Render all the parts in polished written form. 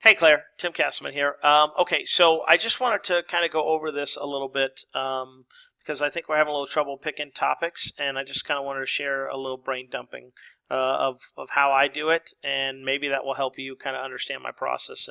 Hey Claire, Tim Castleman here. Okay, so I just wanted to kind of go over this a little bit because I think we're having a little trouble picking topics, and I just kind of wanted to share a little brain dumping of how I do it, and maybe that will help you kind of understand my process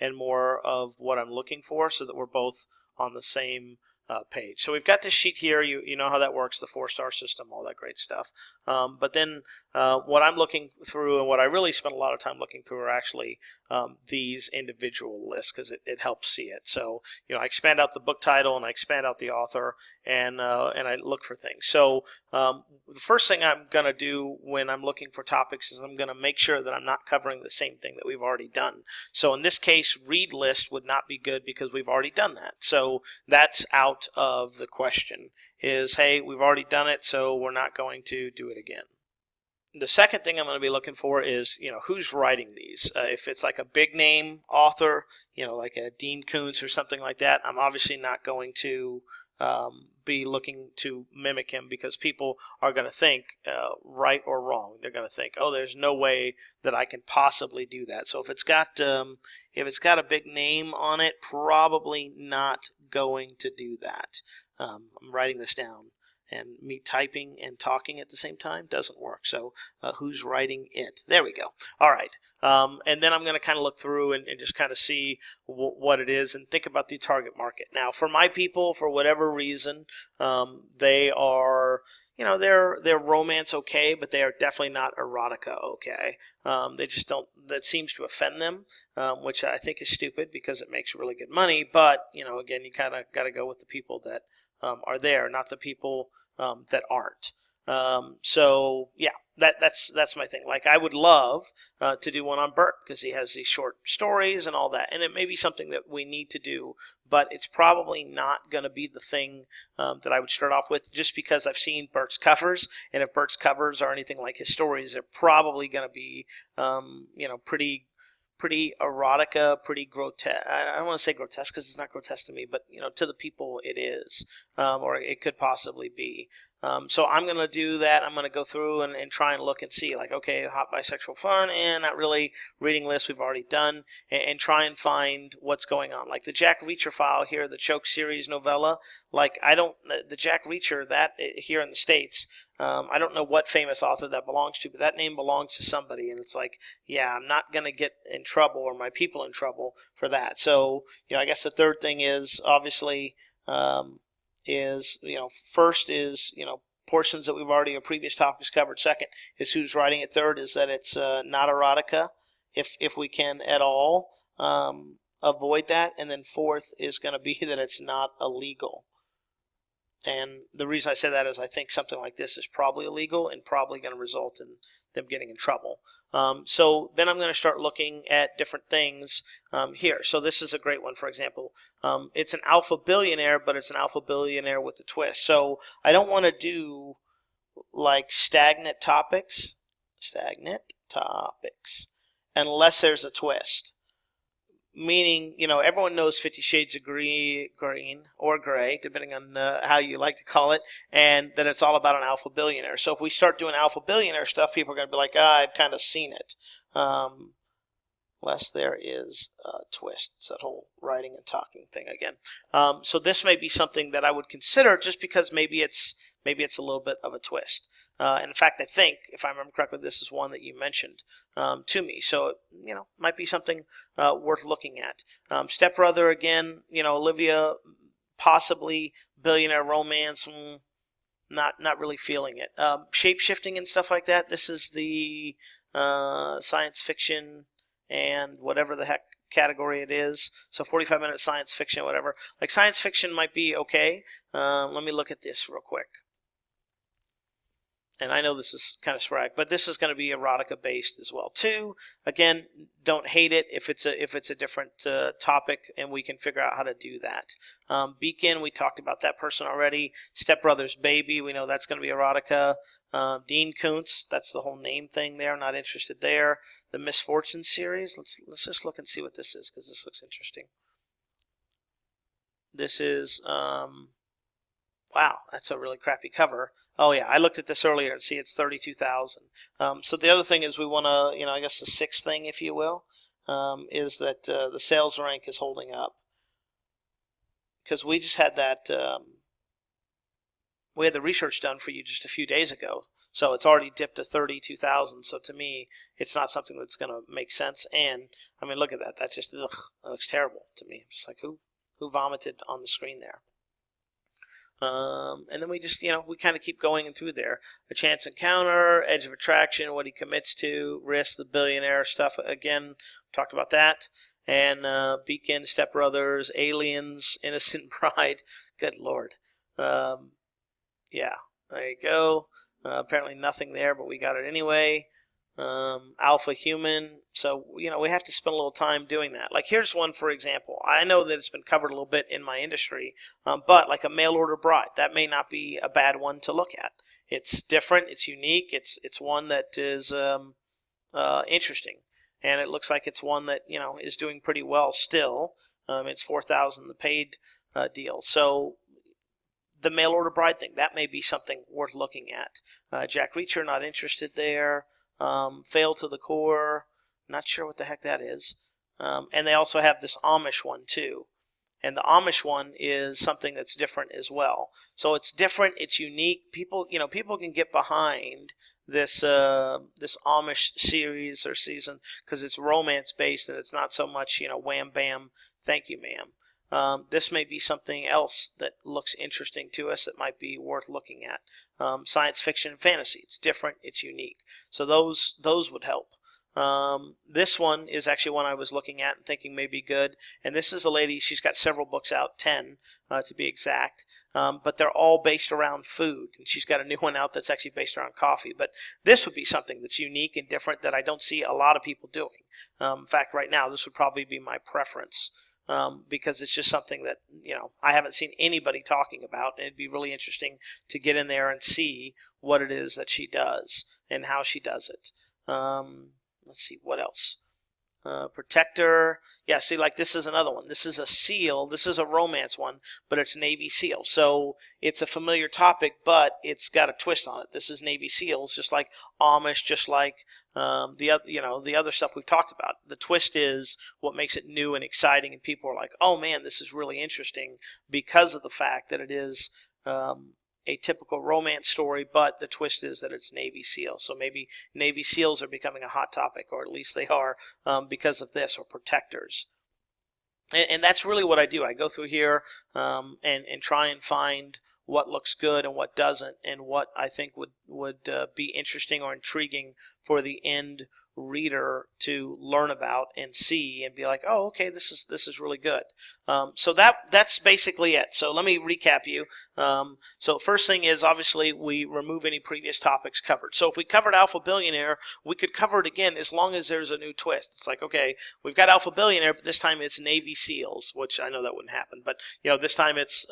and more of what I'm looking for, so that we're both on the same page. So we've got this sheet here. You know how that works, the 4-star system, all that great stuff. But then what I'm looking through and what I really spend a lot of time looking through are actually these individual lists because it helps see it. So I expand out the book title and I expand out the author and I look for things. So the first thing I'm going to do when I'm looking for topics is I'm going to make sure that I'm not covering the same thing that we've already done. So in this case, read list would not be good because we've already done that. So that's out of the question. Is, hey, we've already done it, so we're not going to do it again. The second thing I'm going to be looking for is, who's writing these. If it's like a big name author, like a Dean Koontz or something like that, I'm obviously not going to be looking to mimic him because people are going to think right or wrong. They're going to think, oh, there's no way that I can possibly do that. So if it's got a big name on it, probably not going to do that. I'm writing this down. And me typing and talking at the same time doesn't work. So who's writing it? There we go. All right. And then I'm going to kind of look through and just kind of see what it is and think about the target market. Now, for my people, for whatever reason, they are, they're romance okay, but they are definitely not erotica okay. They just don't, that seems to offend them, which I think is stupid because it makes really good money. But, again, you kind of got to go with the people that are there, not the people that aren't. So yeah, that's my thing. Like I would love to do one on Bert because he has these short stories and all that, and it may be something that we need to do, but it's probably not going to be the thing that I would start off with just because I've seen Bert's covers, and if Bert's covers are anything like his stories, they're probably going to be pretty erotica, pretty grotesque. I don't want to say grotesque because it's not grotesque to me, but to the people it is, or it could possibly be. So I'm going to do that. I'm going to go through and try and look and see, like, okay, hot bisexual fun, and not really reading lists we've already done, and try and find what's going on. Like the Jack Reacher file here, the Choke series novella, like the Jack Reacher, that here in the States, I don't know what famous author that belongs to, but that name belongs to somebody, and it's like, yeah, I'm not going to get in trouble or my people in trouble for that. So, I guess the third thing is obviously first is, portions that we've already, or previous topics covered. Second is who's writing it. Third is that it's not erotica, if we can at all avoid that. And then fourth is going to be that it's not illegal. And the reason I say that is I think something like this is probably illegal and probably going to result in them getting in trouble. So then I'm going to start looking at different things here. So this is a great one, for example. It's an alpha billionaire, but it's an alpha billionaire with a twist. So I don't want to do like stagnant topics, unless there's a twist. Meaning, everyone knows 50 Shades of Green or Gray, depending on how you like to call it, and that it's all about an alpha billionaire. So if we start doing alpha billionaire stuff, people are going to be like, I've kind of seen it. Unless there is a twist. It's that whole writing and talking thing again. So this may be something that I would consider just because maybe it's a little bit of a twist. And in fact, I think, if I remember correctly, this is one that you mentioned to me. So, might be something worth looking at. Stepbrother, again, Olivia, possibly billionaire romance, not really feeling it. Shape-shifting and stuff like that, this is the science fiction and whatever the heck category it is. So 45-minute science fiction, whatever. Like science fiction might be okay. Let me look at this real quick. And I know this is kind of sporadic, but this is going to be erotica based as well too. Again, don't hate it if it's a different topic, and we can figure out how to do that. Beacon, we talked about that person already. Stepbrother's Baby, we know that's going to be erotica. Dean Koontz, that's the whole name thing there. Not interested there. The Misfortune Series, let's just look and see what this is because this looks interesting. This is wow, that's a really crappy cover. Oh yeah, I looked at this earlier and see it's 32,000. So the other thing is we want to, I guess the sixth thing, if you will, is that the sales rank is holding up, because we just had that. We had the research done for you just a few days ago, so it's already dipped to 32,000. So to me, it's not something that's going to make sense. And I mean, look at that. That's just, ugh, that looks terrible to me. Just like who vomited on the screen there. And then we just, we kind of keep going through there. A chance encounter, edge of attraction, what he commits to, risk, the billionaire stuff. Again, talked about that. And Beacon, Step Brothers, Aliens, Innocent Bride. Good Lord. Yeah, there you go. Apparently nothing there, but we got it anyway. Alpha Human. So, we have to spend a little time doing that. Like, here's one, for example. I know that it's been covered a little bit in my industry, but like a mail order bride, that may not be a bad one to look at. It's different. It's unique. It's one that is interesting. And it looks like it's one that, is doing pretty well still. It's 4,000, the paid deal. So, the mail order bride thing, that may be something worth looking at. Jack Reacher, not interested there. Fail to the core, not sure what the heck that is. And they also have this Amish one too. And the Amish one is something that's different as well. So it's different, it's unique. People can get behind this this Amish series or season because it's romance based and it's not so much, wham bam, thank you ma'am. This may be something else that looks interesting to us that might be worth looking at. Science fiction and fantasy. It's different. It's unique. So those would help. This one is actually one I was looking at and thinking may be good. And this is a lady. She's got several books out, 10 to be exact. But they're all based around food. And she's got a new one out that's actually based around coffee. But this would be something that's unique and different that I don't see a lot of people doing. In fact, right now, this would probably be my preference. Because it's just something that, I haven't seen anybody talking about. And it'd be really interesting to get in there and see what it is that she does and how she does it. Let's see, what else? Protector. Yeah, see, like this is another one. This is a SEAL. This is a romance one, but it's Navy SEAL. So it's a familiar topic, but it's got a twist on it. This is Navy SEALs, just like Amish, just like the other stuff we've talked about. The twist is what makes it new and exciting, and people are like, oh man, this is really interesting because of the fact that it is a typical romance story, but the twist is that it's Navy SEAL. So maybe Navy SEALs are becoming a hot topic, or at least they are because of this, or protectors. And that's really what I do. I go through here and try and find what looks good and what doesn't, and what I think would be interesting or intriguing for the end reader to learn about and see and be like, oh, okay, this is really good. So that's basically it. So let me recap you. So first thing is, obviously, we remove any previous topics covered. So if we covered Alpha Billionaire, we could cover it again as long as there's a new twist. It's like, okay, we've got Alpha Billionaire, but this time it's Navy SEALs, which I know that wouldn't happen, but this time it's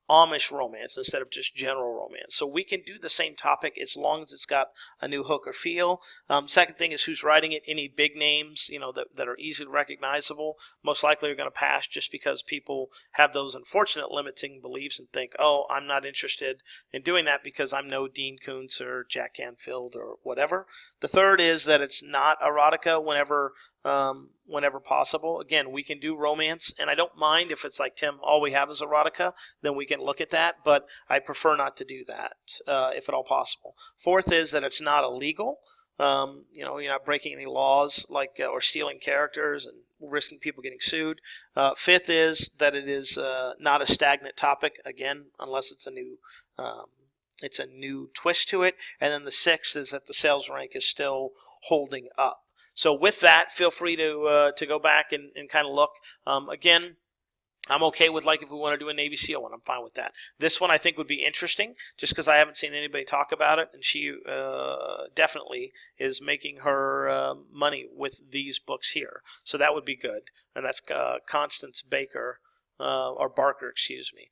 Amish romance instead of just general romance. So we can do the same topic as long as it's got a new hook or feel. Second thing is who's writing it. Any big names, that are easily recognizable, most likely are going to pass just because people have those unfortunate limiting beliefs and think, oh, I'm not interested in doing that because I'm no Dean Koontz or Jack Canfield or whatever. The third is that it's not erotica whenever possible. Again, we can do romance, and I don't mind if it's like, Tim, all we have is erotica, then we can look at that, but I prefer not to do that if at all possible. Fourth is that it's not illegal. You're not breaking any laws like or stealing characters and risking people getting sued. Fifth is that it is not a stagnant topic, again, unless it's a new twist to it. And then the sixth is that the sales rank is still holding up. So with that, feel free to go back and kind of look. Again, I'm okay with, like, if we want to do a Navy SEAL one, I'm fine with that. This one I think would be interesting just because I haven't seen anybody talk about it, and she definitely is making her money with these books here. So that would be good. And that's Constance Baker, or Barker, excuse me.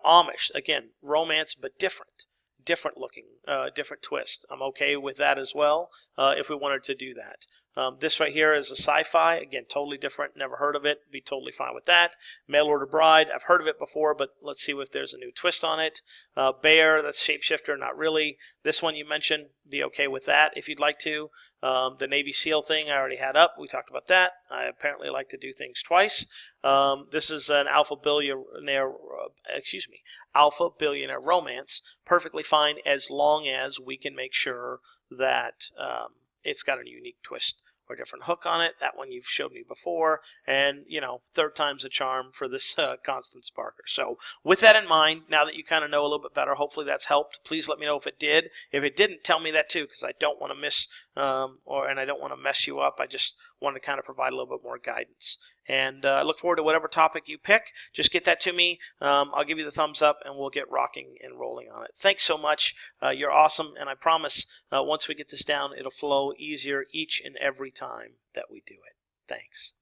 Amish, again, romance, but different looking, different twist. I'm okay with that as well if we wanted to do that. This right here is a sci-fi. Again, totally different. Never heard of it. Be totally fine with that. Mail Order Bride. I've heard of it before, but let's see if there's a new twist on it. Bear. That's Shapeshifter. Not really. This one you mentioned. Be okay with that if you'd like to. The Navy SEAL thing I already had up. We talked about that. I apparently like to do things twice. This is an alpha billionaire romance. Perfectly fine as long as we can make sure that it's got a unique twist or different hook on it. That one you've showed me before, and third time's a charm for this Constance Parker. So with that in mind, now that you kind of know a little bit better, hopefully that's helped. Please let me know if it did. If it didn't, tell me that too, because I don't want to miss and I don't want to mess you up. I just want to kind of provide a little bit more guidance. And I look forward to whatever topic you pick. Just get that to me. I'll give you the thumbs up, and we'll get rocking and rolling on it. Thanks so much. You're awesome, and I promise once we get this down, it'll flow easier each and every time that we do it. Thanks.